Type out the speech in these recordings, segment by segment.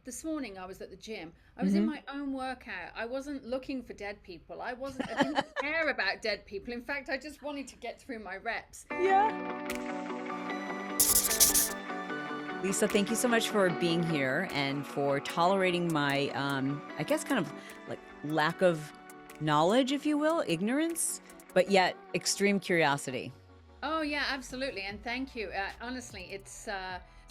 This morning I was at the gym. I was in my own workout. I wasn't looking for dead people. I didn't care about dead people. In fact, I just wanted to get through my reps. Yeah. Lisa, thank you so much for being here and for tolerating my, I guess, kind of like lack of knowledge, if you will, ignorance, but yet extreme curiosity. Oh yeah, absolutely. And thank you. Honestly, it's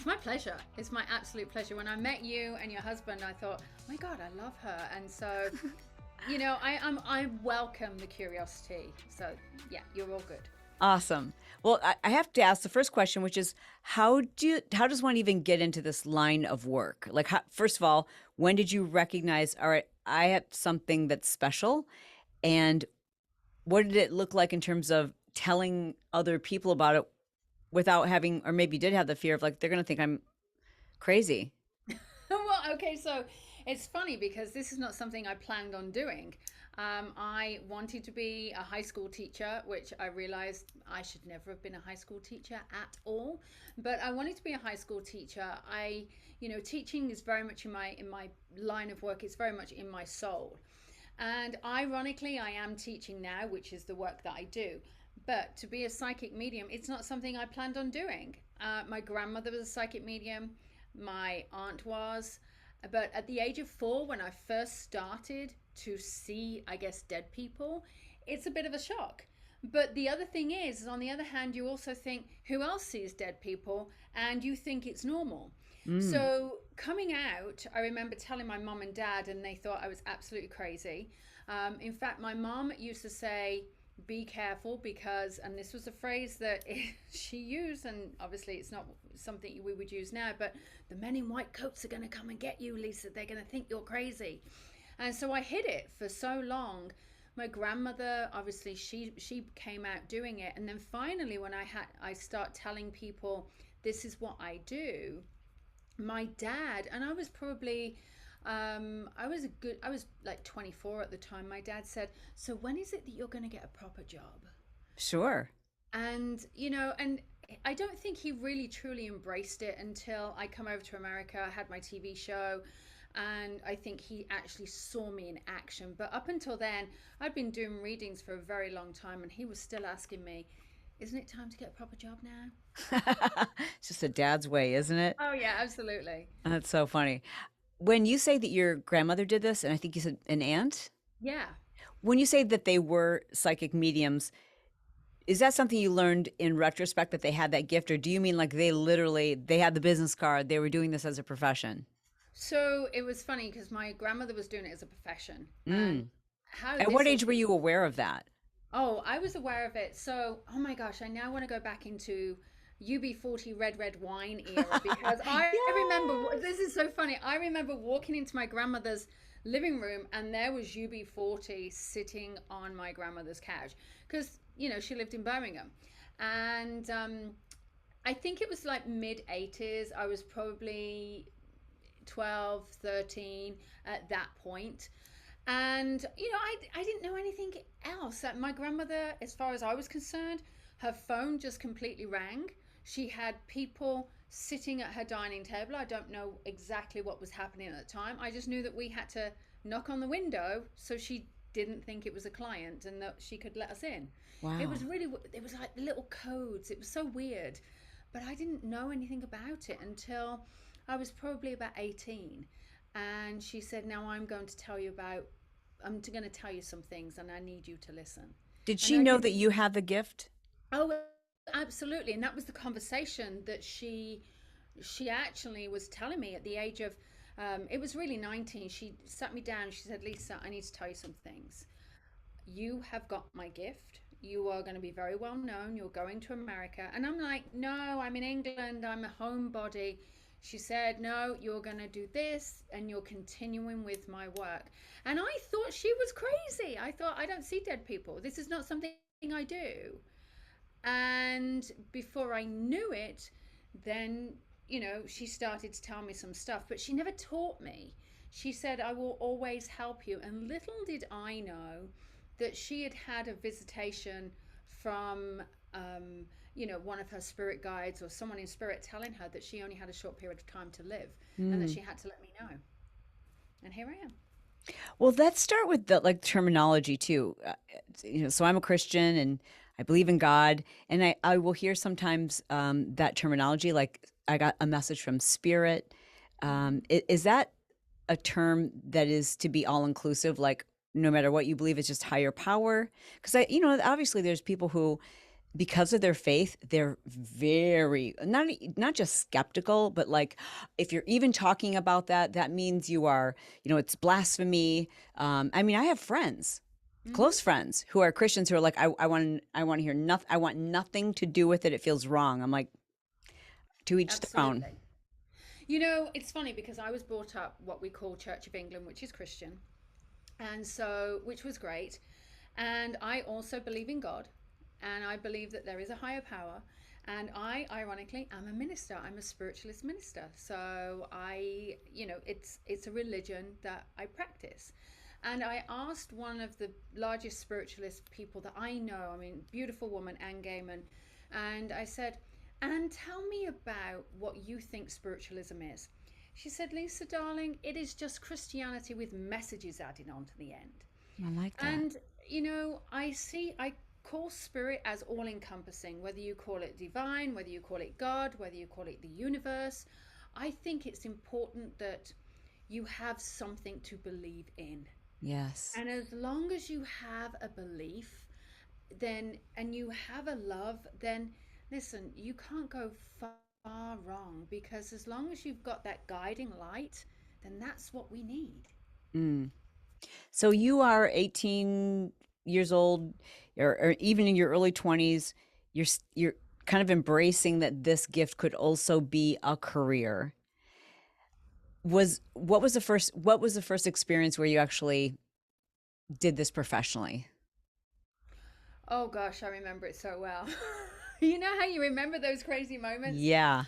my pleasure. It's my absolute pleasure. When I met you and your husband, I thought, oh my God, I love her. And so, I welcome the curiosity. So yeah, you're all good. Awesome. Well, I have to ask the first question, which is how does one even get into this line of work? Like, first of all, when did you recognize, all right, I have something that's special, and what did it look like in terms of telling other people about it without having, or maybe you did have the fear of like they're going to think I'm crazy? Well, okay, so it's funny because this is not something I planned on doing. I wanted to be a high school teacher, which I realized I should never have been a high school teacher at all. But I wanted to be a high school teacher. Teaching is very much in my line of work. It's very much in my soul. And ironically, I am teaching now, which is the work that I do. But to be a psychic medium, it's not something I planned on doing. My grandmother was a psychic medium, my aunt was. But at the age of 4, when I first started to see, I guess, dead people, it's a bit of a shock. But the other thing is, on the other hand, you also think, who else sees dead people? And you think it's normal. Mm. So coming out, I remember telling my mom and dad, and they thought I was absolutely crazy. In fact, my mom used to say, be careful because, and this was a phrase that she used, and obviously it's not something we would use now, but the men in white coats are going to come and get you, Lisa. They're going to think you're crazy. And so I hid it for so long. My grandmother, obviously, she came out doing it, and then finally, when I start telling people this is what I do, my dad, and I was probably I was like 24 at the time. My dad said, so when is it that you're going to get a proper job? Sure. And I don't think he really truly embraced it until I come over to America. I had my TV show, and I think he actually saw me in action. But up until then, I'd been doing readings for a very long time, and he was still asking me, isn't it time to get a proper job now? It's just a dad's way, isn't it? Oh yeah, absolutely. That's so funny. When you say that your grandmother did this, and I think you said an aunt, Yeah. when you say that they were psychic mediums, is that something you learned in retrospect that they had that gift, or do you mean like they had the business card, they were doing this as a profession? So it was funny because my grandmother was doing it as a profession. And Mm. how At this what is, age were you aware of that? oh, I was aware of it. So, oh my gosh, I now want to go back into UB40 red wine era because I remember, Yes. this is so funny. I remember walking into my grandmother's living room and there was UB40 sitting on my grandmother's couch because, she lived in Birmingham. And I think it was like mid 80s. I was probably 12, 13 at that point. And, I didn't know anything else. My grandmother, as far as I was concerned, her phone just completely rang. She had people sitting at her dining table. I don't know exactly what was happening at the time. I just knew that we had to knock on the window so she didn't think it was a client and that she could let us in. Wow. It was like little codes. It was so weird. But I didn't know anything about it until I was probably about 18. And she said, now I'm going to tell you some things and I need you to listen. Did And she I know that didn't, you had the gift? oh, absolutely. And that was the conversation that she actually was telling me at the age of, it was really 19. She sat me down. She said, Lisa, I need to tell you some things. You have got my gift. You are going to be very well known. You're going to America. And I'm like, no, I'm in England. I'm a homebody. She said, no, you're going to do this and you're continuing with my work. And I thought she was crazy. I thought, I don't see dead people. This is not something I do. And before I knew it, then, she started to tell me some stuff, but she never taught me. She said, I will always help you. And little did I know that she had had a visitation from, one of her spirit guides or someone in spirit telling her that she only had a short period of time to live and that Mm. she had to let me know. And here I am. Well, let's start with the like terminology too. So I'm a Christian and I believe in God, and I will hear sometimes that terminology, like I got a message from spirit. Hmm. Is that a term that is to be all inclusive? Like no matter what you believe, it's just higher power? Because obviously there's people who, because of their faith, they're very not just skeptical, but like if you're even talking about that, that means you are, it's blasphemy. I mean, I have friends, Hmm. close friends, who are Christians who are like, I want to hear nothing. I want nothing to do with it. It feels wrong. I'm like, to each their own. Absolutely. It's funny because I was brought up what we call Church of England, which is Christian, and so which was great. And I also believe in God, and I believe that there is a higher power. And I, ironically, am a minister. I'm a spiritualist minister. So it's a religion that I practice. And I asked one of the largest spiritualist people that I know, I mean, beautiful woman, Anne Gaiman, and I said, "And tell me about what you think spiritualism is." She said, "Lisa, darling, it is just Christianity with messages added on to the end." I like that. And, I call spirit as all encompassing, whether you call it divine, whether you call it God, whether you call it the universe. I think it's important that you have something to believe in. Yes. And as long as you have a belief, then, and you have a love, then listen, you can't go far wrong, because as long as you've got that guiding light, then that's what we need. Mm. So you are 18 years old, or even in your early 20s, you're kind of embracing that this gift could also be a career. What was the first experience where you actually did this professionally? Oh gosh, I remember it so well. You know how you remember those crazy moments? Yeah.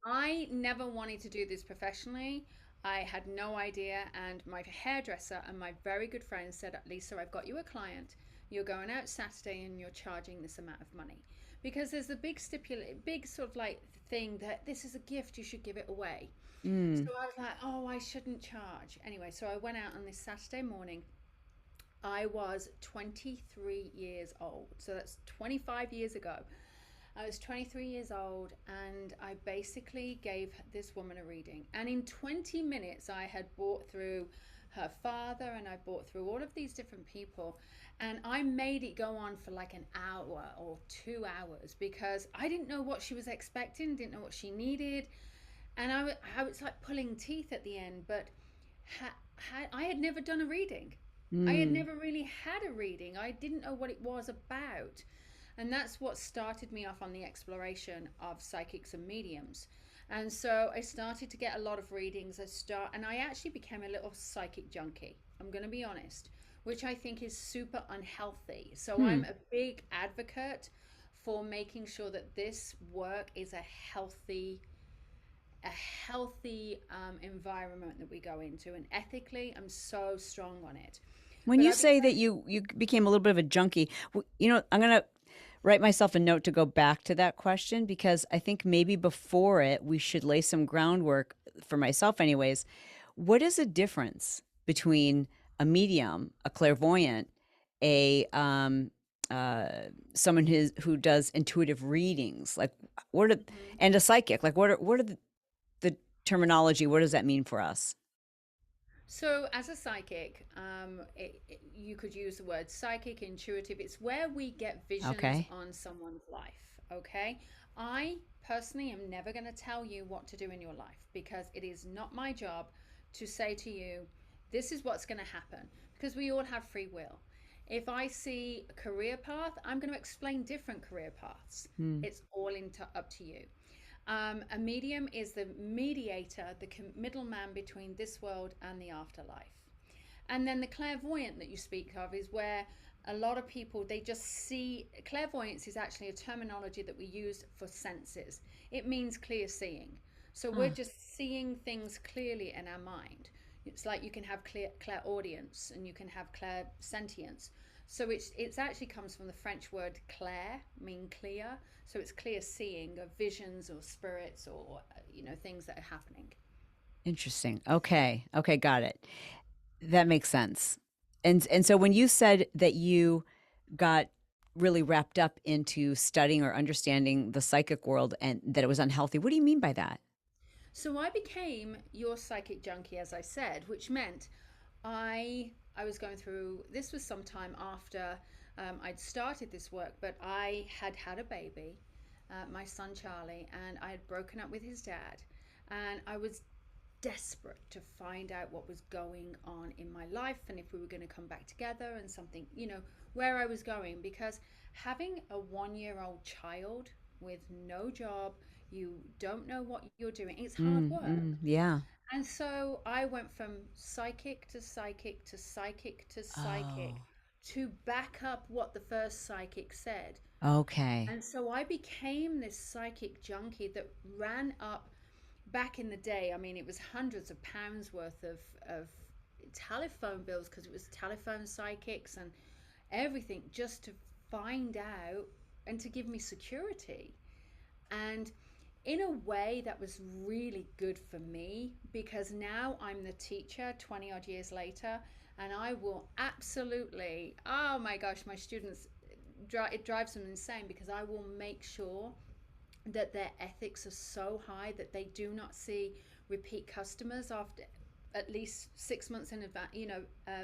I never wanted to do this professionally. I had no idea, and my hairdresser and my very good friend said, "Lisa, I've got you a client. You're going out Saturday and you're charging this amount of money." Because there's a big sort of like thing that this is a gift, you should give it away. So Mm. I was like, "Oh, I shouldn't charge." Anyway, so I went out on this Saturday morning. I was 23 years old. So that's 25 years ago. I was 23 years old, and I basically gave this woman a reading. And in 20 minutes, I had brought through her father and I brought through all of these different people. And I made it go on for like an hour or 2 hours because I didn't know what she was expecting, didn't know what she needed. And I was like pulling teeth at the end, but I had never done a reading. I had Mm. never really had a reading. I didn't know what it was about. And that's what started me off on the exploration of psychics and mediums. And so I started to get a lot of readings. And I actually became a little psychic junkie. I'm going to be honest, which I think is super unhealthy. So Hmm. I'm a big advocate for making sure that this work is a healthy environment that we go into, and ethically I'm so strong on it. When But you I say that became you became a little bit of a junkie, I'm gonna write myself a note to go back to that question because I think maybe before it we should lay some groundwork for myself, anyways. What is the difference between a medium, a clairvoyant, a uh, someone who does intuitive readings, like what are, Mhm. and a psychic? Like what are the terminology? What does that mean for us? So as a psychic, you could use the word psychic, intuitive. It's where we get visions Okay. on someone's life. Okay, I personally am never going to tell you what to do in your life, because it is not my job to say to you, this is what's going to happen, because we all have free will. If I see a career path, I'm going to explain different career paths. Hmm. It's all up to you. A medium is the mediator, the middleman between this world and the afterlife. And then the clairvoyant that you speak of is where a lot of people, they just see. Clairvoyance is actually a terminology that we use for senses. It means clear seeing. So we're Huh. just seeing things clearly in our mind. It's like you can have clairaudience and you can have clairsentience. So it's actually comes from the French word clair, mean clear. So it's clear seeing of visions or spirits or things that are happening. Interesting. Okay. Okay, got it. That makes sense. And so when you said that you got really wrapped up into studying or understanding the psychic world and that it was unhealthy, what do you mean by that? So I became your psychic junkie, as I said, which meant I was going through. This was sometime after I'd started this work, but I had had a baby, my son Charlie, and I had broken up with his dad, and I was desperate to find out what was going on in my life and if we were going to come back together and something, where I was going, because having a 1-year-old child with no job, you don't know what you're doing, it's hard work. Yeah. And so I went from psychic to psychic to psychic to psychic Oh, to back up what the first psychic said. okay. And so I became this psychic junkie that ran up back in the day. I mean, it was hundreds of pounds worth of telephone bills because it was telephone psychics and everything just to find out and to give me security. And in a way, that was really good for me because now I'm the teacher 20 odd years later, and I will absolutely, oh my gosh, my students, it drives them insane because I will make sure that their ethics are so high that they do not see repeat customers after at least 6 months in advance,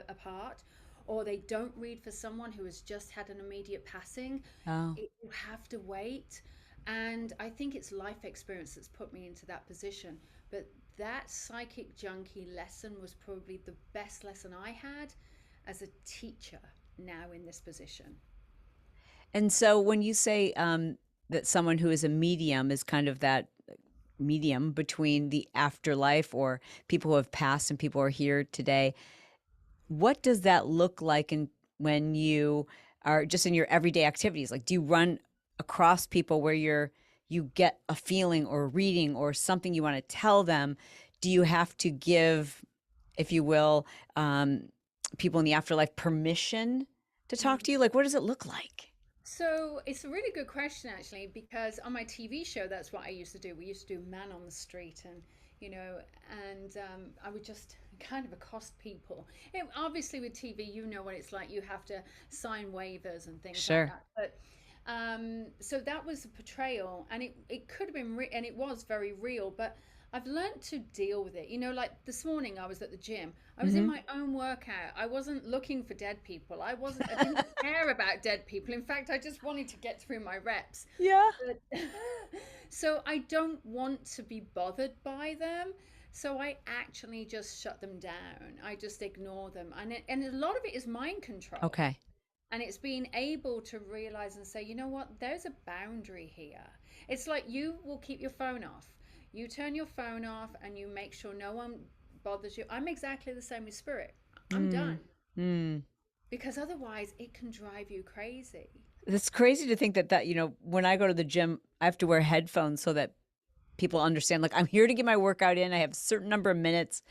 apart, or they don't read for someone who has just had an immediate passing. Oh. You have to wait. And I think it's life experience that's put me into that position. But that psychic junkie lesson was probably the best lesson I had as a teacher now in this position. And so when you say that someone who is a medium is kind of that medium between the afterlife or people who have passed and people who are here today, what does that look like in when you are just in your everyday activities? Like, do you run across people where you get a feeling or a reading or something you want to tell them? Do you have to give, if you will, people in the afterlife permission to talk to you? Like, what does it look like? So it's a really good question, actually, because on my TV show, that's what I used to do. We used to do Man on the Street, and you know, and I would just kind of accost people. Obviously, with TV, you know what it's like. You have to sign waivers and things like Sure. that. But so that was a portrayal, and it could have been, and it was very real. But I've learned to deal with it. Like this morning, I was at the gym. I was in Hmm. my own workout. I wasn't looking for dead people. I didn't care about dead people. In fact, I just wanted to get through my reps. Yeah. But so I don't want to be bothered by them. So I actually just shut them down. I just ignore them. And a lot of it is mind control. Okay. And it's being able to realize and say, you know what, there's a boundary here. It's like you will keep your phone off. You turn your phone off and you make sure no one bothers you. I'm exactly the same with spirit. I'm Mm. done Mm. because otherwise it can drive you crazy. It's crazy to think that when I go to the gym, I have to wear headphones so that people understand, like, I'm here to get my workout in. I have a certain number of minutes.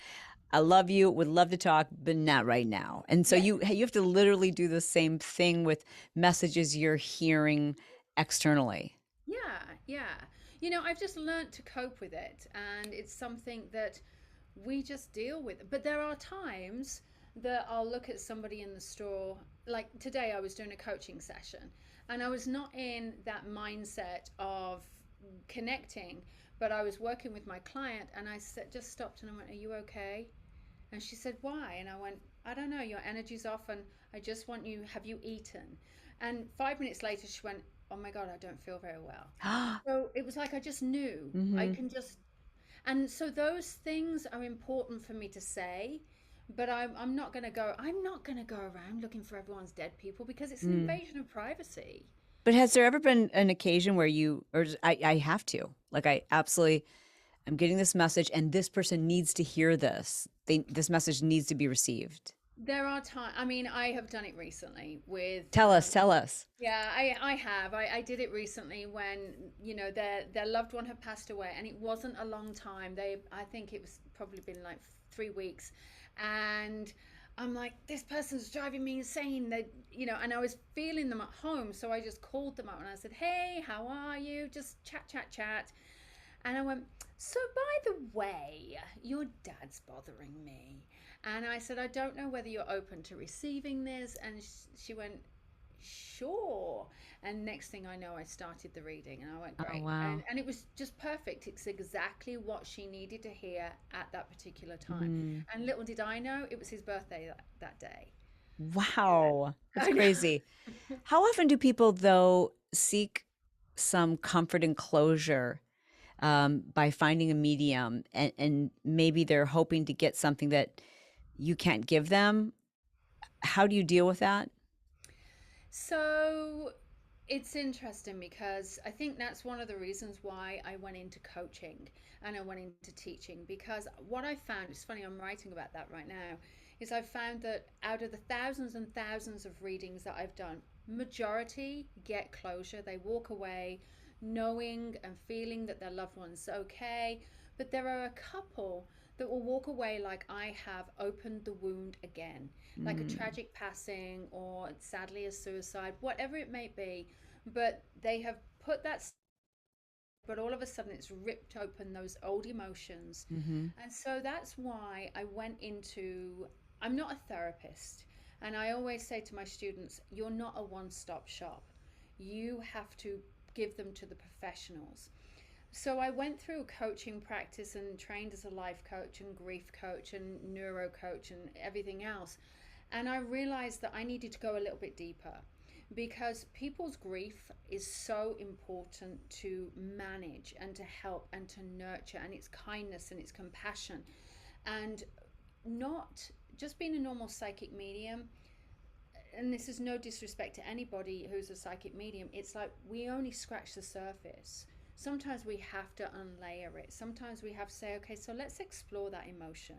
I love you, would love to talk, but not right now. And so Yes. you have to literally do the same thing with messages you're hearing externally. Yeah, yeah. I've just learned to cope with it, and it's something that we just deal with. But there are times that I'll look at somebody in the store. Like today, I was doing a coaching session, and I was not in that mindset of connecting, but I was working with my client, and I said, just stopped and I went, "Are you okay?" And she said, "Why?" And I went, "I don't know, your energy's off, and I just want you, have you eaten?" And 5 minutes later, she went, "Oh my God, I don't feel very well." So it was like I just knew. I Hmm. can just, and so those things are important for me to say, but I'm not going to go, I'm not going to go around looking for everyone's dead people because it's an Mm. invasion of privacy. But has there ever been an occasion where I have to, like, I absolutely, I'm getting this message and this person needs to hear this. This message needs to be received. There are times, I mean, I have done it recently with, Tell us. yeah, I have. I did it recently when, their loved one had passed away, and it wasn't a long time. I think it was probably been like 3 weeks. And I'm like, this person's driving me insane. They, and I was feeling them at home. So I just called them up and I said, hey, how are you? Just chat, chat, chat. And I went, so by the way, your dad's bothering me. And I said, I don't know whether you're open to receiving this. And she went, sure. And next thing I know, I started the reading and I went, Oh, great. And, wow. and it was just perfect. It's exactly what she needed to hear at that particular time. Mm. And little did I know, it was his birthday that day. Wow. That's I know. crazy. How often do people, though, seek some comfort and closure by finding a medium, and maybe they're hoping to get something that you can't give them? How do you deal with that? So it's interesting because I think that's one of the reasons why I went into coaching and I went into teaching. Because what I found, it's funny, I'm writing about that right now, is I've found that out of the thousands and thousands of readings that I've done, majority get closure. They walk away knowing and feeling that their loved one's okay. But there are a couple that will walk away like I have opened the wound again, like a Mm. tragic passing or sadly a suicide, whatever it may be. But they have put that, but all of a sudden it's ripped open those old emotions. Hmm. And so that's why I went into, I'm not a therapist. And I always say to my students, you're not a one stop shop. You have to give them to the professionals. So I went through a coaching practice and trained as a life coach and grief coach and neuro coach and everything else. And I realized that I needed to go a little bit deeper because people's grief is so important to manage and to help and to nurture, and its kindness and its compassion, and not just being a normal psychic medium. And this is no disrespect to anybody who's a psychic medium, it's like we only scratch the surface. Sometimes we have to unlayer it. Sometimes we have to say, okay, so let's explore that emotion.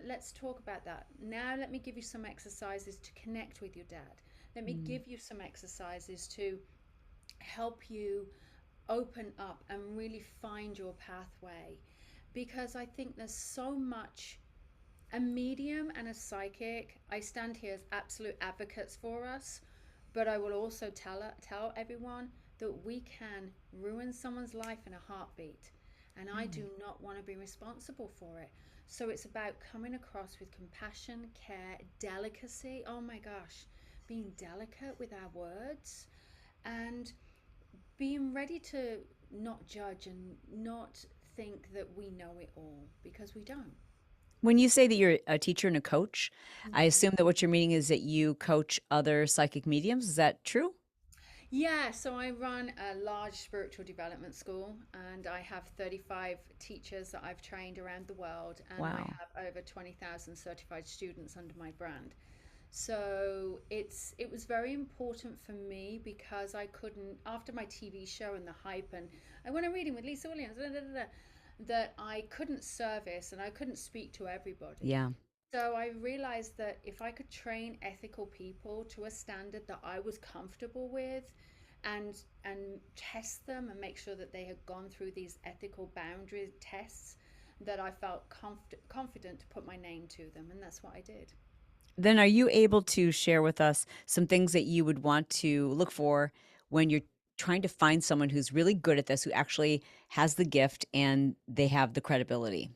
Let's talk about that. Now, let me give you some exercises to connect with your dad. Let me Mm. give you some exercises to help you open up and really find your pathway. Because I think there's so much, a medium and a psychic, I stand here as absolute advocates for us, but I will also tell everyone that we can ruin someone's life in a heartbeat, and I do Really? not want to be responsible for it. So it's about coming across with compassion, care, delicacy. Oh my gosh, being delicate with our words and being ready to not judge and not think that we know it all, because we don't. When you say that you're a teacher and a coach, I Mhm. assume that what you're meaning is that you coach other psychic mediums. Is that true? Yeah, so I run a large spiritual development school and I have 35 teachers that I've trained around the world, and I Wow. have over 20,000 certified students under my brand. So it was very important for me because I couldn't, after my TV show and the hype, and I went a reading with Lisa Williams, that I couldn't service and I couldn't speak to everybody. Yeah. So I realized that if I could train ethical people to a standard that I was comfortable with, and test them and make sure that they had gone through these ethical boundary tests, that I felt confident to put my name to them, and that's what I did. Then are you able to share with us some things that you would want to look for when you're trying to find someone who's really good at this, who actually has the gift and they have the credibility?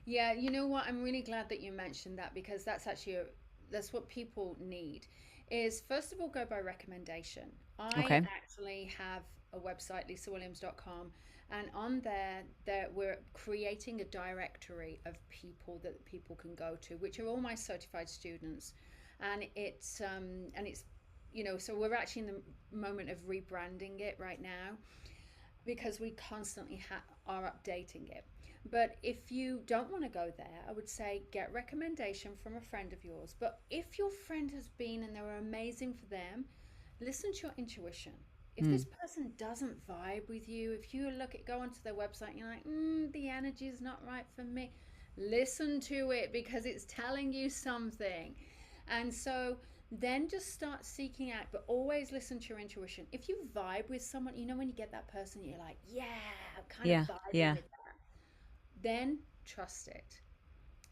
Yeah, you know what? I'm really glad that you mentioned that, because that's actually that's what people need. Is first of all, go by recommendation. I Okay. actually have a website, lisawilliams.com, and on there we're creating a directory of people that people can go to, which are all my certified students, and it's so we're actually in the moment of rebranding it right now, because we constantly are updating it. But if you don't want to go there, I would say get recommendation from a friend of yours. But if your friend has been and they were amazing for them, listen to your intuition. If Mm. this person doesn't vibe with you, if you go onto their website and you're like, the energy is not right for me, listen to it because it's telling you something. And so then just start seeking out, but always listen to your intuition. If you vibe with someone, when you get that person, you're like, yeah, I'm kind of Yeah. vibing Yeah. with that, then trust it.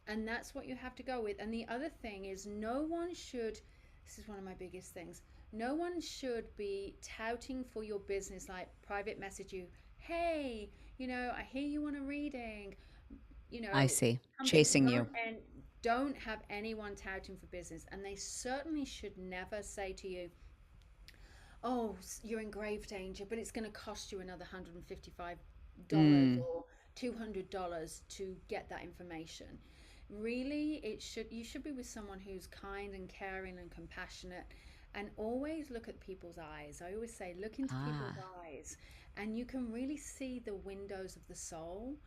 And that's what you have to go with. And the other thing is, no one should, this is one of my biggest things, no one should be touting for your business, like private message you, hey, I hear you want a reading, I see. something. Chasing you. Don't have anyone touting for business. And they certainly should never say to you, oh, you're in grave danger, but it's going to cost you another $155 Mm. or $200 to get that information. Really, you should be with someone who's kind and caring and compassionate, and always look at people's eyes. I always say, look into people's Ah. eyes, and you can really see the windows of the soul.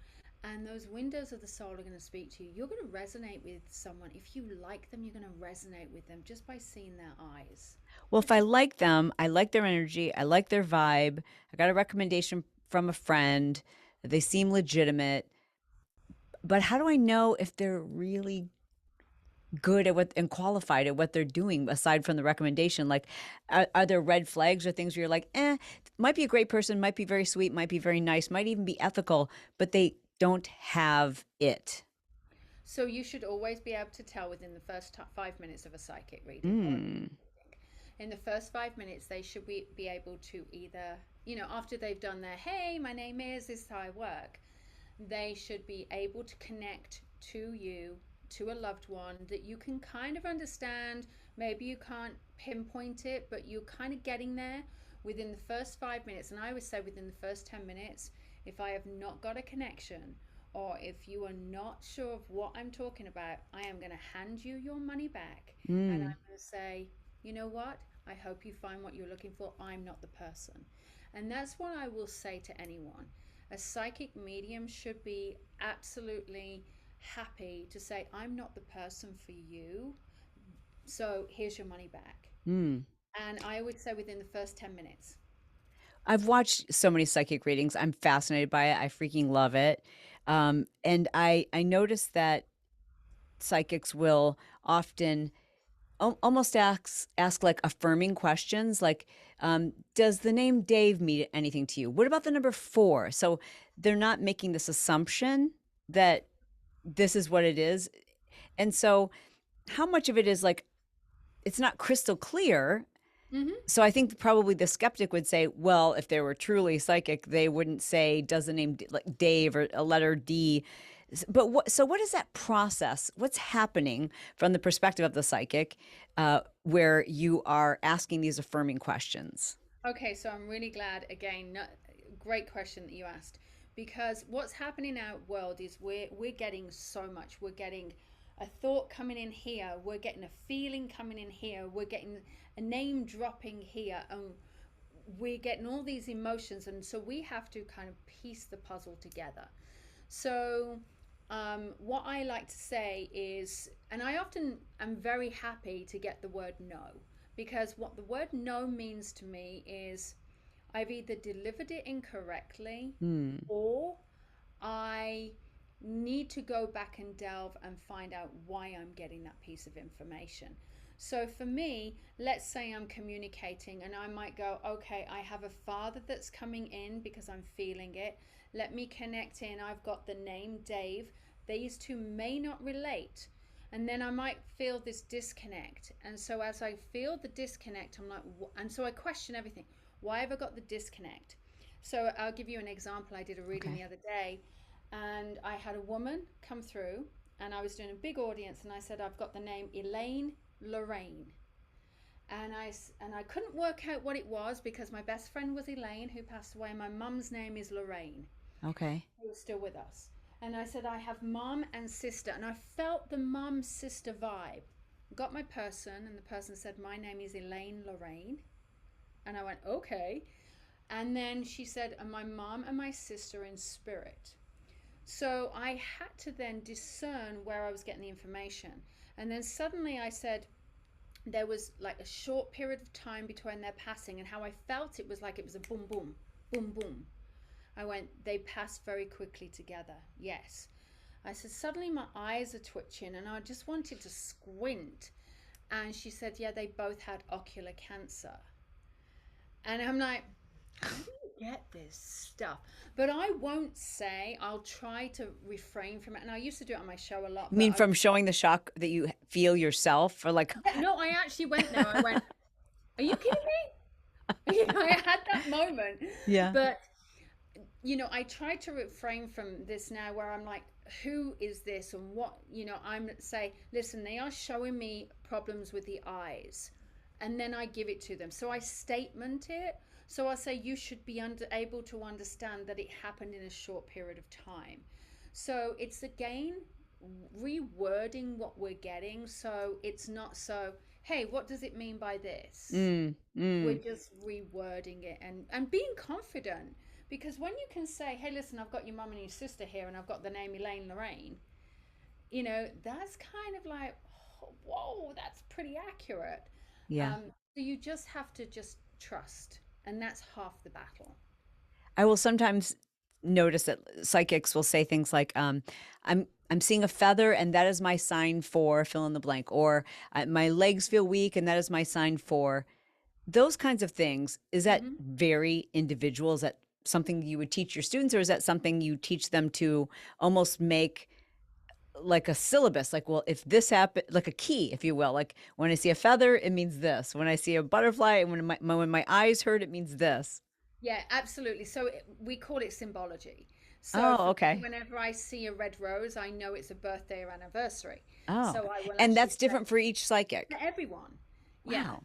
And those windows of the soul are going to speak to you. You're going to resonate with someone. If you like them, you're going to resonate with them just by seeing their eyes. Well, if I like them, I like their energy, I like their vibe. I got a recommendation from a friend. They seem legitimate. But how do I know if they're really good at what and qualified at what they're doing aside from the recommendation? Like, are there red flags or things where you're like, might be a great person, might be very sweet, might be very nice, might even be ethical, but they don't have it. So you should always be able to tell within the first 5 minutes of a psychic reading or Mm. in the first 5 minutes, they should be able to either, after they've done their, hey, my name is, this is how I work, they should be able to connect to you, to a loved one that you can kind of understand. Maybe you can't pinpoint it, but you're kind of getting there within the first 5 minutes. And I would say within the first 10 minutes, if I have not got a connection, or if you are not sure of what I'm talking about, I am going to hand you your money back. And Mm. I'm going to say, you know what? I hope you find what you're looking for. I'm not the person. And that's what I will say to anyone. A psychic medium should be absolutely happy to say, I'm not the person for you. So here's your money back. Mm. And I would say within the first 10 minutes. I've watched so many psychic readings. I'm fascinated by it. I freaking love it. And I noticed that psychics will often almost ask like affirming questions, like, does the name Dave mean anything to you? What about the number 4? So they're not making this assumption that this is what it is. And so how much of it is like it's not crystal clear? Mm-hmm. So I think probably the skeptic would say, well, if they were truly psychic, they wouldn't say, does the name like Dave or a letter D. But what is that process? What's happening from the perspective of the psychic, where you are asking these affirming questions? Okay, so I'm really glad again. Great question that you asked, because what's happening in our world is we're getting so much. We're getting a thought coming in here. We're getting a feeling coming in here. We're getting a name dropping here, and we're getting all these emotions, and so we have to kind of piece the puzzle together. So what I like to say is, and I often am very happy to get the word no, because what the word no means to me is I've either delivered it incorrectly, Hmm. or I need to go back and delve and find out why I'm getting that piece of information. So for me, let's say I'm communicating and I might go, okay, I have a father that's coming in because I'm feeling it. Let me connect in. I've got the name Dave. These two may not relate. And then I might feel this disconnect. And so as I feel the disconnect, I'm like, and so I question everything. Why have I got the disconnect? So I'll give you an example. I did a reading Okay. the other day, and I had a woman come through, and I was doing a big audience, and I said, I've got the name Elaine Lorraine. And I couldn't work out what it was, because my best friend was Elaine, who passed away. My mum's name is Lorraine, Okay. who was still with us. And I said, I have mum and sister. And I felt the mum sister vibe. Got my person, and the person said, my name is Elaine Lorraine. And I went, okay. And then she said, and my mom and my sister in spirit. So I had to then discern where I was getting the information. And then suddenly I said, there was like a short period of time between their passing, and how I felt it was like it was a boom, boom, boom, boom. I went, they passed very quickly together. Yes. I said, suddenly my eyes are twitching and I just wanted to squint. And she said, yeah, they both had ocular cancer. And I'm like, get this stuff. But I won't say, I'll try to refrain from it. And I used to do it on my show a lot, You but mean from showing the shock that you feel yourself, or like, yeah, no, I actually went there. I went, are you kidding me? I had that moment. yeah, But, I try to refrain from this now where I'm like, who is this and what, I'm say, listen, they are showing me problems with the eyes. And then I give it to them. So I statement it. So I say, you should be able to understand that it happened in a short period of time. So it's again rewording what we're getting. So it's not so, hey, what does it mean by this? mm, We're mm, just rewording it and being confident, because when you can say, hey, listen, I've got your mum and your sister here and I've got the name Elaine Lorraine, that's kind of like, oh, whoa, that's pretty accurate. yeah. So you just have to just trust, and that's half the battle. I will sometimes notice that psychics will say things like, I'm seeing a feather, and that is my sign for fill in the blank, or my legs feel weak, and that is my sign for those kinds of things. Is that Hmm. very individual? Is that something you would teach your students, or is that something you teach them to almost make like a syllabus? Like, well, if this happen, like a key, if you will, like when I see a feather, it means this. When I see a butterfly, and when my eyes hurt, it means this. Yeah, absolutely. So we call it symbology. So Oh, for me, okay. whenever I see a red rose, I know it's a birthday or anniversary. Oh, So I will and actually that's say different for each psychic. to everyone. Yeah. Wow.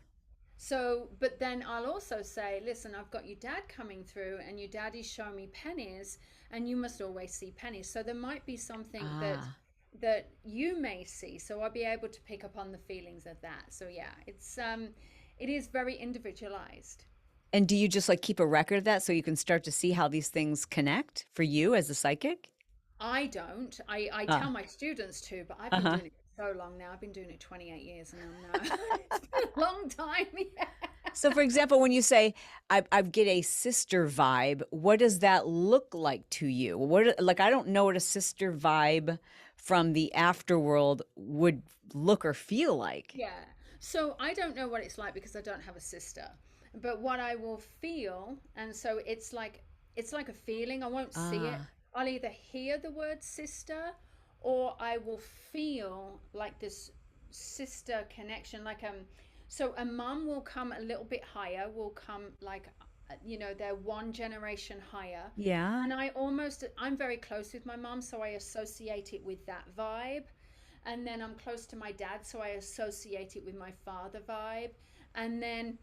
So, but then I'll also say, listen, I've got your dad coming through, and your daddy's showing me pennies, and you must always see pennies. So there might be something that Ah. you may see. So I'll be able to pick up on the feelings of that. So yeah, it is very individualized. And do you just like keep a record of that so you can start to see how these things connect for you as a psychic? I don't. I tell Ah. my students to, but I've been Uh-huh. doing it for so long now. I've been doing it 28 years, and I'm now it's been a long time. Yeah. So, for example, when you say I get a sister vibe, what does that look like to you? Like I don't know what a sister vibe from the afterworld would look or feel like. Yeah. So I don't know what it's like because I don't have a sister. But what I will feel, and so it's like a feeling. I won't see it. Ah, I'll either hear the word sister, or I will feel like this sister connection. So a mum will come a little bit higher, will come like they're one generation higher. yeah. And I'm very close with my mum, so I associate it with that vibe. And then I'm close to my dad, so I associate it with my father vibe. And then,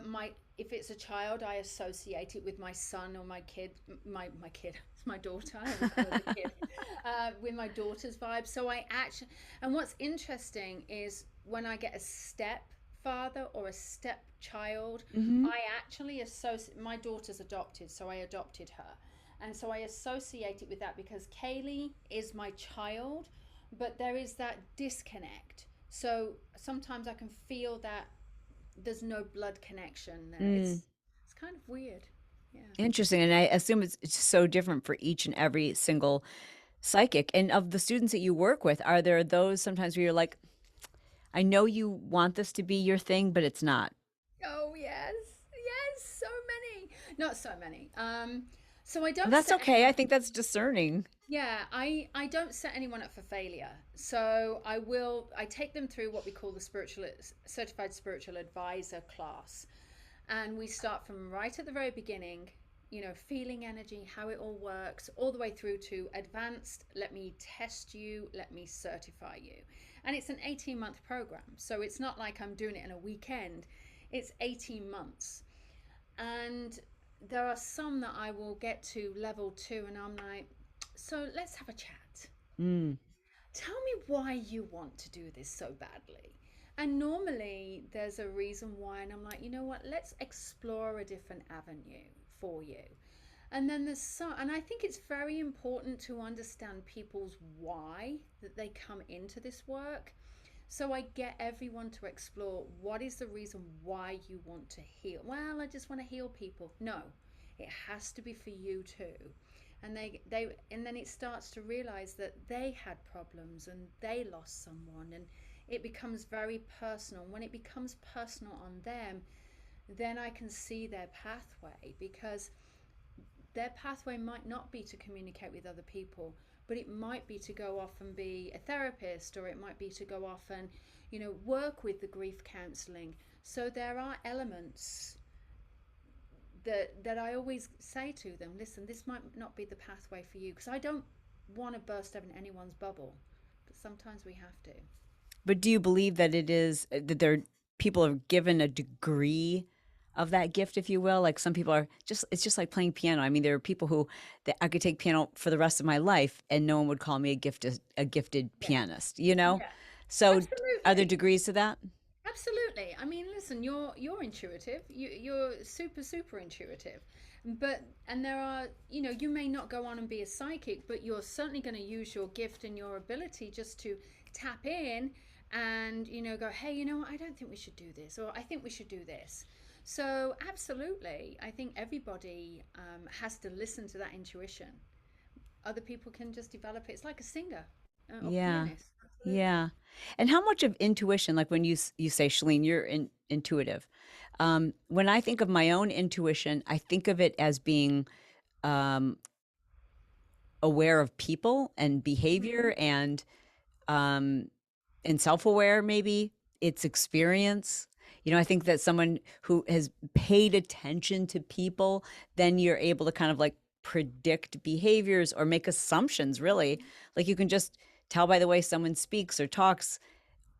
my if it's a child, I associate it with my son or my kid, my kid, it's my daughter. I will call her a kid, with my daughter's vibe. So I actually, and what's interesting is when I get a stepfather or a stepchild, Hmm. I actually associate. My daughter's adopted, so I adopted her, and so I associate it with that because Kaylee is my child, but there is that disconnect. So sometimes I can feel that there's no blood connection there. Mm, It's kind of weird. Yeah. interesting. And I assume it's so different for each and every single psychic. And of the students that you work with, are there those sometimes where you're like, I know you want this to be your thing, but it's not? Oh yes, yes, so many. Not so many. So I And don't that's set okay. I anyone. think that's discerning. Yeah, I don't set anyone up for failure. So I take them through what we call the spiritual certified spiritual advisor class. And we start from right at the very beginning, feeling energy, how it all works, all the way through to advanced, let me test you, let me certify you. And it's an 18-month program. So it's not like I'm doing it in a weekend, it's 18 months. And there are some that I will get to level 2, and I'm like, so let's have a chat. Mm. Tell me why you want to do this so badly. And normally there's a reason why, and I'm like, you know what, let's explore a different avenue for you. And then there's some, and I think it's very important to understand people's why that they come into this work. So I get everyone to explore what is the reason why you want to heal. Well, I just want to heal people. No, it has to be for you too. And and then it starts to realize that they had problems and they lost someone, and it becomes very personal. When it becomes personal on them, then I can see their pathway, because their pathway might not be to communicate with other people, but it might be to go off and be a therapist, or it might be to go off and, work with the grief counseling. So there are elements that I always say to them, listen, this might not be the pathway for you, because I don't want to burst open anyone's bubble, but sometimes we have to. But do you believe that it is that there people are given a degree of that gift, if you will? Like some people are just it's just like playing piano. I mean, there are people who that I could take piano for the rest of my life and no one would call me a gifted Yeah, pianist, you know? yeah, So are there absolutely. degrees to that? Absolutely. I mean, listen, you're intuitive. You're super intuitive. But and there are, you may not go on and be a psychic, but you're certainly going to use your gift and your ability just to tap in and, go, hey, you know what? I don't think we should do this, or I think we should do this. So, absolutely. I think everybody has to listen to that intuition. Other people can just develop it. It's like a singer or Yeah. pianist. Absolutely. Yeah. And how much of intuition, like when you say, Shalene, you're intuitive. When I think of my own intuition, I think of it as being um, aware of people and Hmm. behavior um, and self-aware, maybe it's experience. I think that someone who has paid attention to people, then you're able to kind of like predict behaviors or make assumptions, really. Like you can just tell by the way someone speaks or talks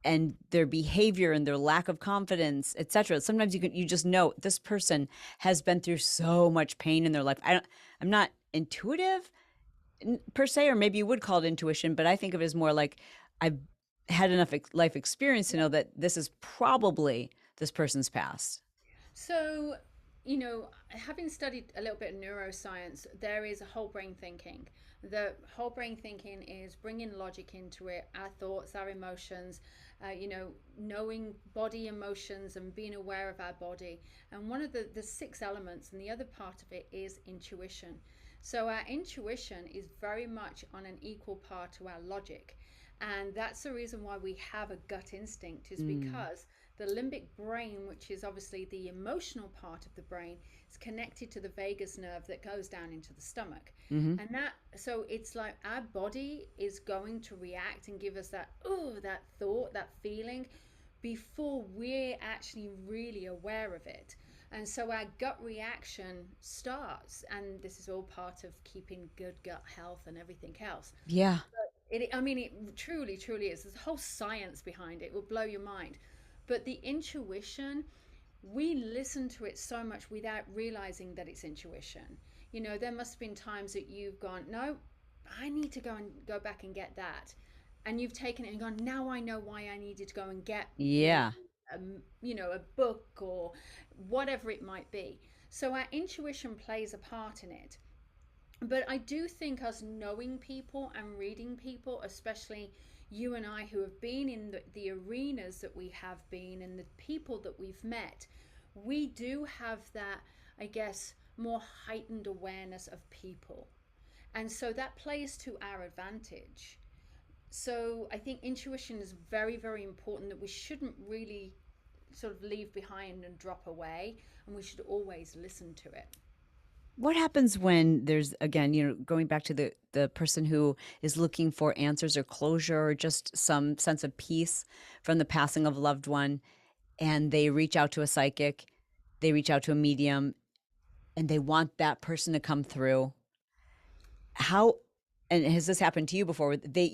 and their behavior and their lack of confidence, etc. Sometimes you just know this person has been through so much pain in their life. I'm not intuitive per se, or maybe you would call it intuition, but I think of it as more like I've had enough life experience to know that this is probably this person's past. So, having studied a little bit of neuroscience, there is a whole brain thinking. The whole brain thinking is bringing logic into it, our thoughts, our emotions, knowing body emotions and being aware of our body. And one of the six elements, and the other part of it is intuition. So, our intuition is very much on an equal par to our logic. And that's the reason why we have a gut instinct, is Mm. because the limbic brain, which is obviously the emotional part of the brain, is connected to the vagus nerve that goes down into the stomach. Hmm. And so it's like our body is going to react and give us that, oh, that thought, that feeling, before we're actually really aware of it. And so our gut reaction starts, and this is all part of keeping good gut health and everything else. Yeah. I mean, it truly is. There's a whole science behind it. It will blow your mind. But the intuition, we listen to it so much without realizing that it's intuition. There must have been times that you've gone, no, I need to go back and get that. And you've taken it and gone, now I know why I needed to go and get maybe, Yeah. a book or whatever it might be. So our intuition plays a part in it. But I do think us knowing people and reading people, especially you and I who have been in the arenas that we have been and the people that we've met, we do have that, I guess, more heightened awareness of people. And so that plays to our advantage. So I think intuition is very important, that we shouldn't really sort of leave behind and drop away, and we should always listen to it. What happens when there's again, going back to the person who is looking for answers or closure or just some sense of peace from the passing of a loved one, and they reach out to a psychic, they reach out to a medium, and they want that person to come through. How and has this happened to you before? They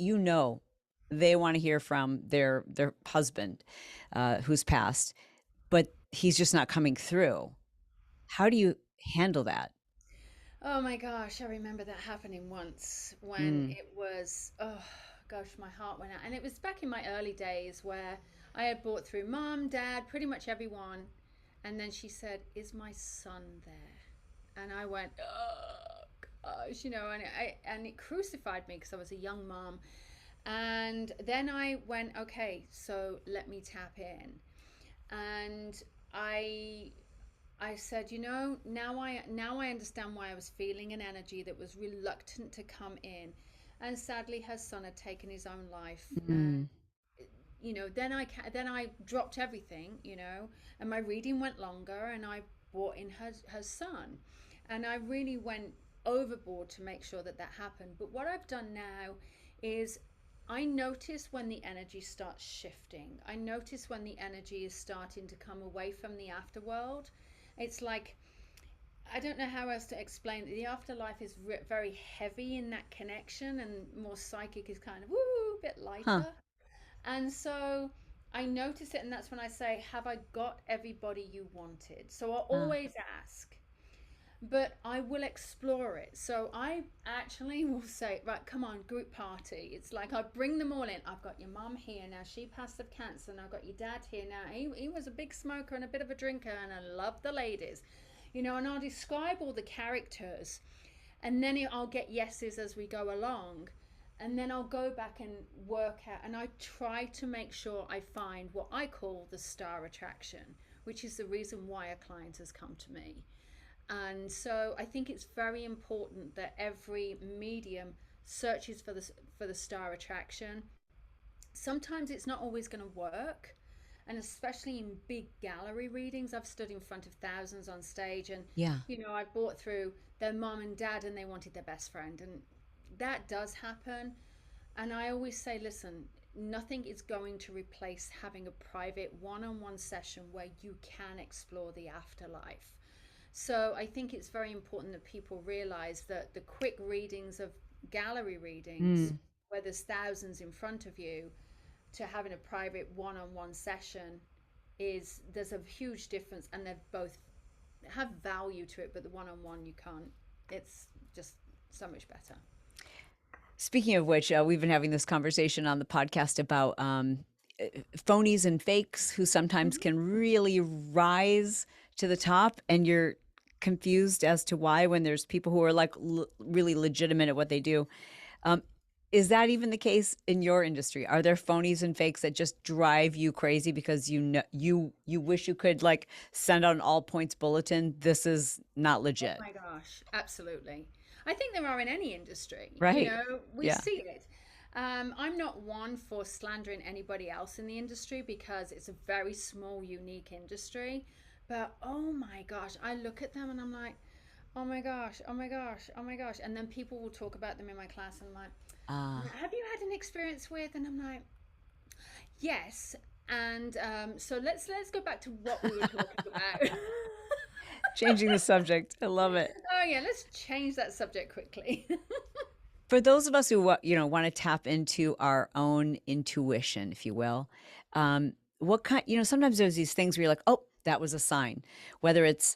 want to hear from their husband who's passed, but he's just not coming through. How do you handle that? Oh my gosh, I remember that happening once when Mm. it was, oh gosh, my heart went out. And it was back in my early days where I had brought through mom, dad, pretty much everyone. And then she said, is my son there? And I went, oh gosh, and it crucified me because I was a young mom. And then I went, okay, so let me tap in. And I I said, now I understand why I was feeling an energy that was reluctant to come in. And sadly, her son had taken his own life. Mm. then I dropped everything, and my reading went longer, and I brought in her son, and I really went overboard to make sure that that happened. But what I've done now is I notice when the energy starts shifting. I notice when the energy is starting to come away from the afterworld. It's like, I don't know how else to explain it. The afterlife is very heavy in that connection, and more psychic is kind of woo, a bit Huh. lighter. And so I notice it, and that's when I say, have I got everybody you wanted? So I Uh, always ask, but I will explore it. So I actually will say, right, come on, group party. It's like I bring them all in. I've got your mum here now. She passed the cancer, and I've got your dad here now. He was a big smoker and a bit of a drinker, and I love the ladies, and I'll describe all the characters, and then I'll get yeses as we go along. And then I'll go back and work out, and I try to make sure I find what I call the star attraction, which is the reason why a client has come to me. And so I think it's very important that every medium searches for the star attraction. Sometimes it's not always going to work, and especially in big gallery readings. I've stood in front of thousands on stage, and yeah. I've brought through their mom and dad, and they wanted their best friend, and that does happen. And I always say, listen, nothing is going to replace having a private one-on-one session where you can explore the afterlife. So I think it's very important that people realize that the quick readings of gallery readings, Mm. where there's thousands in front of you, to having a private one-on-one session, there's a huge difference, and they both have value to it, but the one-on-one you can't. It's just so much better. Speaking of which, we've been having this conversation on the podcast about phonies and fakes who sometimes Mm-hmm. can really rise to the top, and you're confused as to why when there's people who are like really legitimate at what they do. Um, is that even the case in your industry? Are there phonies and fakes that just drive you crazy because you wish you could like send out an all points bulletin? This is not Oh legit, my gosh, absolutely. I think there are in any industry. right? We Yeah. see it. I'm not one for slandering anybody else in the industry because it's a very small, unique industry. But oh my gosh, I look at them and I'm like, oh my gosh, oh my gosh, oh my gosh. And then people will talk about them in my class, and I'm like, Uh, have you had an experience with? And I'm like, yes. And so let's go back to what we were talking about. changing the subject. I love it. Oh yeah, let's change that subject quickly. For those of us who want to tap into our own intuition, if you will, what kind, sometimes there's these things where you're like, oh, that was a sign. Whether it's,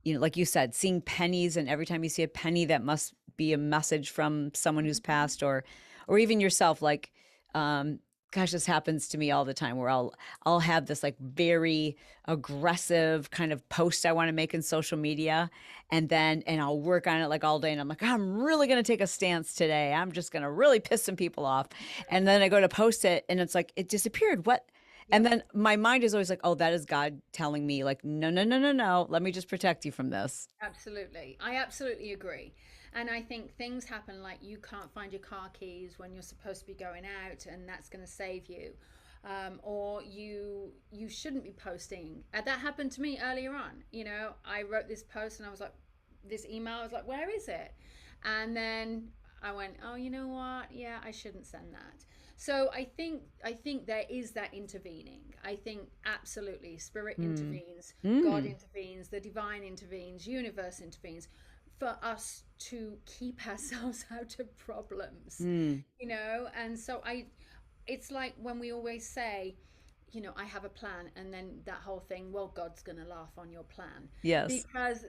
like you said, seeing pennies, and every time you see a penny, that must be a message from someone who's passed, or even yourself. Like, um, gosh, this happens to me all the time, where I'll have this like very aggressive kind of post I want to make in social media, and I'll work on it like all day, and I'm like, I'm really going to take a stance today. I'm just going to really piss some people off. And then I go to post it, and it's like it disappeared. What? And Yep. then my mind is always like, oh, that is God telling me like, no, no, no, no, no. Let me just protect you from this. Absolutely. I absolutely agree. And I think things happen like you can't find your car keys when you're supposed to be going out, and that's going to save you. Or you shouldn't be posting. That happened to me earlier on. I wrote this post, and I was like, this email, I was like, where is it? And then I went, oh, you know what? Yeah, I shouldn't send that. So I think there is that intervening. I think absolutely spirit Mm. intervenes, God Mm. intervenes, the divine intervenes, universe intervenes for us to keep ourselves out of problems. Mm. And so it's like when we always say, I have a plan, and then that whole thing, well, God's going to laugh on your plan, Yes. because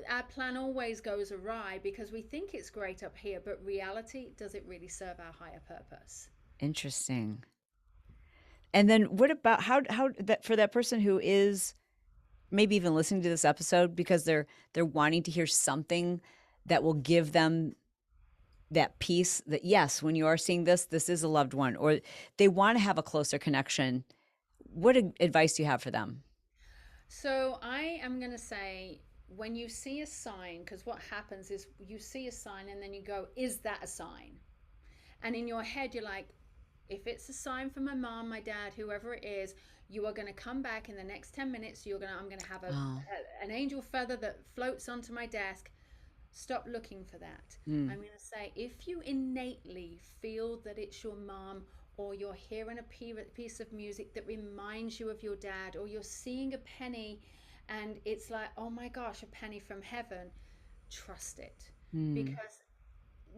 our plan always goes awry because we think it's great up here, but reality, does it really serve our higher purpose? Interesting. And then what about how that for that person who is maybe even listening to this episode because they're wanting to hear something that will give them that peace that yes, when you are seeing this is a loved one, or they want to have a closer connection. What advice do you have for them? So I am going to say, when you see a sign, because what happens is you see a sign and then you go, is that a sign? And in your head, you're like, if it's a sign from my mom, my dad, whoever it is, you are going to come back in the next 10 minutes. I'm going to have Oh. an angel feather that floats onto my desk. Stop looking for that. Mm. I'm going to say, if you innately feel that it's your mom, or you're hearing a piece of music that reminds you of your dad, or you're seeing a penny and it's like, oh my gosh, a penny from heaven, trust it. Mm. Because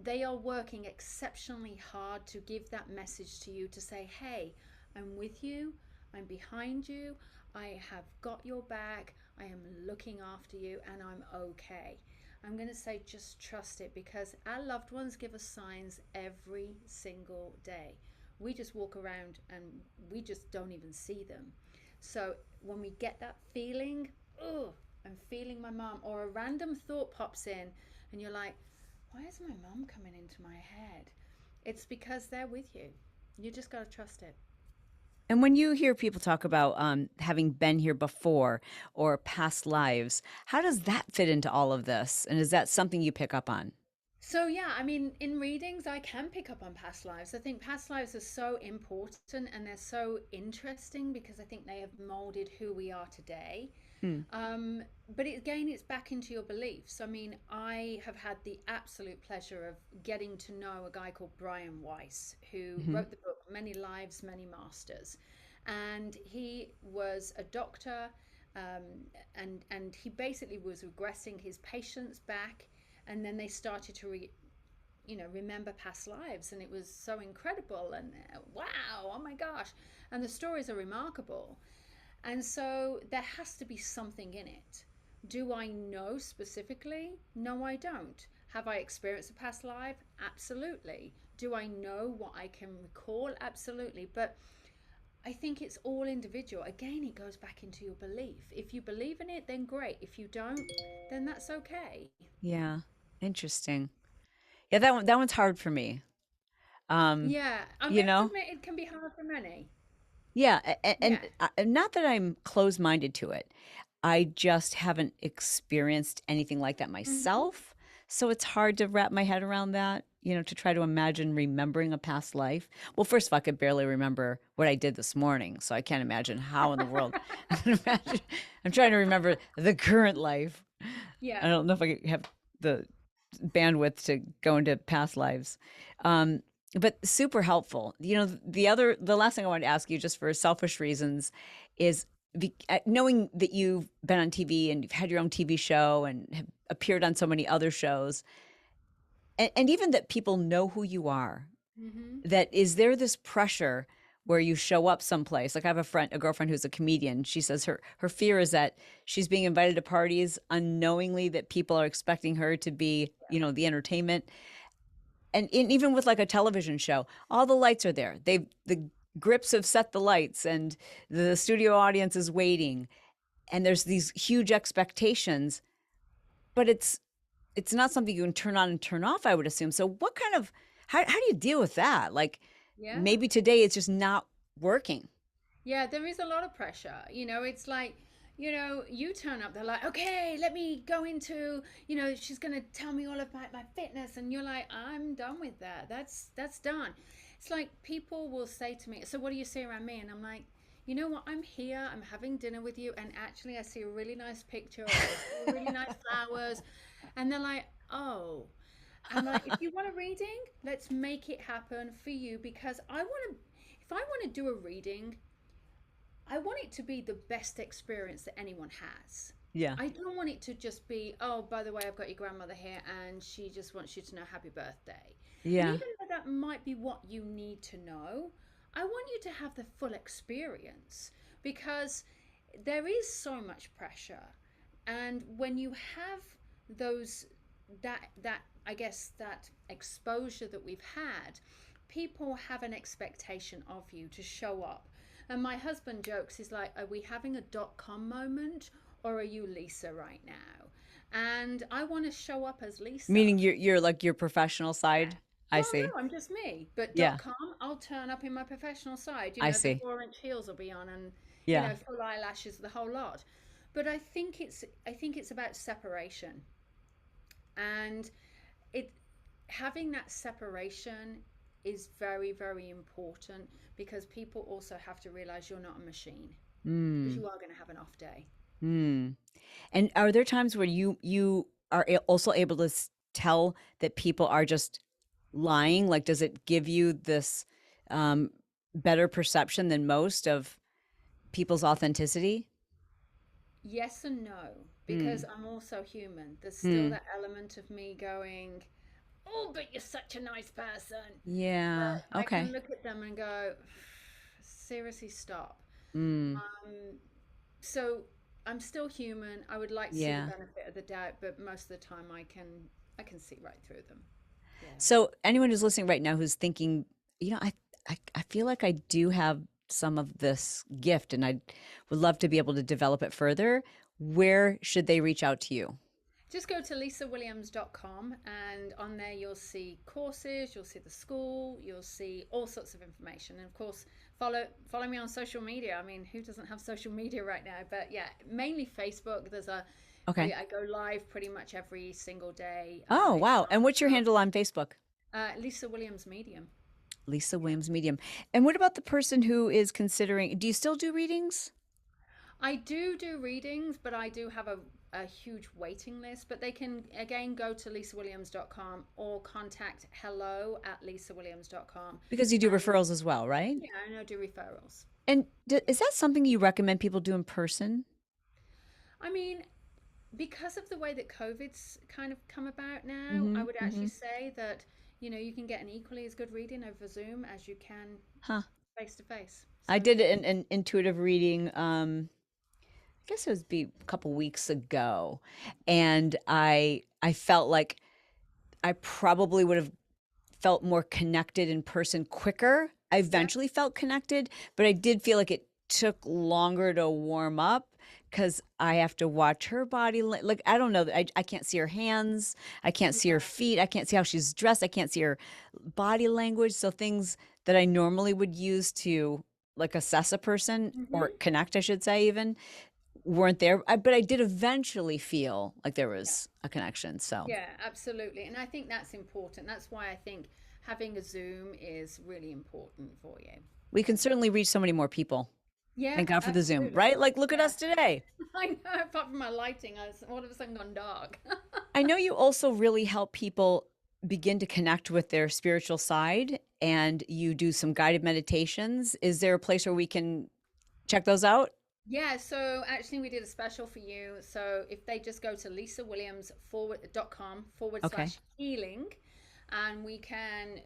they are working exceptionally hard to give that message to you, to say, hey, I'm with you, I'm behind you, I have got your back, I am looking after you, and I'm okay. I'm going to say just trust it, because our loved ones give us signs every single day. We just walk around and we just don't even see them. So when we get that feeling, oh, I'm feeling my mom, or a random thought pops in and you're like, why is my mom coming into my head? It's because they're with you. You just got to trust it. And when you hear people talk about having been here before or past lives, how does that fit into all of this? And is that something you pick up on? So, yeah, I mean, in readings, I can pick up on past lives. I think past lives are so important and they're so interesting because I think they have molded who we are today. Hmm. Um, but again, it's back into your beliefs. I mean, I have had the absolute pleasure of getting to know a guy called Brian Weiss, who Hmm. wrote the book Many Lives, Many Masters. And he was a doctor, um, and he basically was regressing his patients back, and then they started to remember past lives, and it was so incredible, and wow, oh my gosh, and the stories are remarkable. And so there has to be something in it. Do I know specifically? No, I don't. Have I experienced a past life? Absolutely. Do I know what I can recall? Absolutely. But I think it's all individual. Again, it goes back into your belief. If you believe in it, then great. If you don't, then that's okay. Yeah. Interesting. Yeah, that one's hard for me. Um, Yeah, I'm you going to know? admit it can be hard for many. Yeah, Yeah. and not that I'm closed-minded to it. I just haven't experienced anything like that Hmm. myself. So it's hard to wrap my head around that, to try to imagine remembering a past life. Well, first of all, I could barely remember what I did this morning. So I can't imagine how in the world I can imagine. I'm trying to remember the current life. Yeah. I don't know if I have the bandwidth to go into past lives. Um, but super helpful. The last thing I wanted to ask you, just for selfish reasons, is knowing that you've been on TV and you've had your own TV show and have appeared on so many other shows, and even that people know who you are. Hmm. That is there this pressure where you show up someplace? Like I have a girlfriend who's a comedian. She says her fear is that she's being invited to parties unknowingly, that people are expecting her to be, the entertainment, and even with like a television show, all the lights are there. The grips have set the lights, and the studio audience is waiting, and there's these huge expectations, but it's not something you can turn on and turn off, I would assume. So how do you deal with that? Like Yeah. maybe today it's just not working. Yeah, there is a lot of pressure. It's like, you turn up, they're like, okay, let me go into, she's going to tell me all about my fitness. And you're like, I'm done with that. That's done. It's like people will say to me, so what do you see around me? And I'm like, you know what? I'm here, I'm having dinner with you. And actually, I see a really nice picture, or I see really nice flowers. And they're like, oh. I'm like, if you want a reading, let's make it happen for you, because if I want to do a reading, I want it to be the best experience that anyone has. Yeah. I don't want it to just be, oh, by the way, I've got your grandmother here and she just wants you to know happy birthday. And Yeah. even though that might be what you need to know, I want you to have the full experience, because there is so much pressure. And when you have those, that I guess that exposure that we've had, people have an expectation of you to show up. And my husband jokes, he's like, are we having a .com moment, or are you Lisa right now? And I want to show up as Lisa. Meaning you're like your professional Yeah. side. I Well, see. no, I'm just me. But Yeah. .com, I'll turn up in my professional side. I The see. 4-inch heels will be on, and Yeah. full eyelashes, the whole lot. But I think it's about separation, and it having that separation. is very, very important, because people also have to realize you're not a machine, because Mm, you are going to have an off day. mm. And are there times where you are also able to tell that people are just lying? Like, does it give you this um, better perception than most of people's authenticity? Yes and no, because Mm, I'm also human. There's still mm. that element of me going, "Oh, but you're such a nice person." Yeah. But I can Okay. look at them and go, "Seriously, stop." Mm, Um, so I'm still human. I would like to see the yeah. benefit of the doubt, but most of the time I can see right through them. Yeah. So anyone who's listening right now who's thinking, I feel like I do have some of this gift and I would love to be able to develop it further, where should they reach out to you? Just go to lisawilliams.com, and on there you'll see courses, you'll see the school, you'll see all sorts of information. And of course, follow me on social media. I mean, who doesn't have social media right now? But yeah, mainly Facebook. Okay. I go live pretty much every single day. Oh, If wow. not, And what's your handle on Facebook? Lisa Williams Medium. Lisa Yeah. Williams Medium. And what about the person who is considering, do you still do readings? I do readings, but I do have a huge waiting list. But they can, again, go to lisawilliams.com or contact hello@lisawilliams.com. Because you do And referrals as well, right? yeah, and I do referrals. And is that something you recommend people do in person? I mean, because of the way that COVID's kind of come about now, I Mm-hmm. would actually Mm-hmm. say that, you can get an equally as good reading over Zoom as you can Huh. face to face. So I did yeah. an intuitive reading. I guess it was be a couple weeks ago, and I felt like I probably would have felt more connected in person quicker. I Yeah. eventually felt connected, but I did feel like it took longer to warm up because I have to watch her body. Like, I don't know. I can't see her hands. I can't see her Yeah. feet. I can't see how she's dressed. I can't see her body language. So things that I normally would use to like assess a person or Hmm. connect, I should say, even weren't there. But I did eventually feel like there Yeah. was a connection. So Yeah, absolutely. And I think that's important. That's why I think having a Zoom is really important for you. we Yeah. can certainly reach so many more people. Yeah, Thank God for the Zoom, absolutely. right? Like, look at Yeah. us today. I know, apart from my lighting, I was all of a sudden gone dark. I know you also really help people begin to connect with their spiritual side and you do some guided meditations. Is there a place where we can check those out? Yeah, so actually we did a special for you. So if they just go to lisawilliams.com forward Okay. slash healing, and we can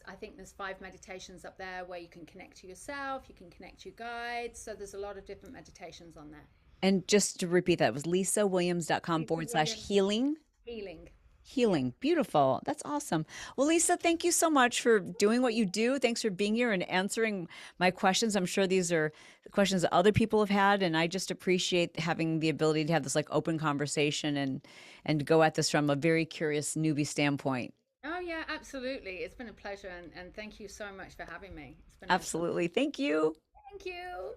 I think there's 5 meditations up there where you can connect to yourself, you can connect to your guides. So there's a lot of different meditations on there. And just to repeat that, it was lisawilliams.com Lisa forward slash Williams healing. Healing. Yeah. Healing. Beautiful. That's awesome. Well, Lisa, thank you so much for doing what you do. Thanks for being here and answering my questions. I'm sure these are questions that other people have had, and I just appreciate having the ability to have this like open conversation and go at this from a very curious newbie standpoint. Oh yeah, absolutely. It's been a pleasure, and thank you so much for having me. It's been awesome. Absolutely. Thank you. Thank you.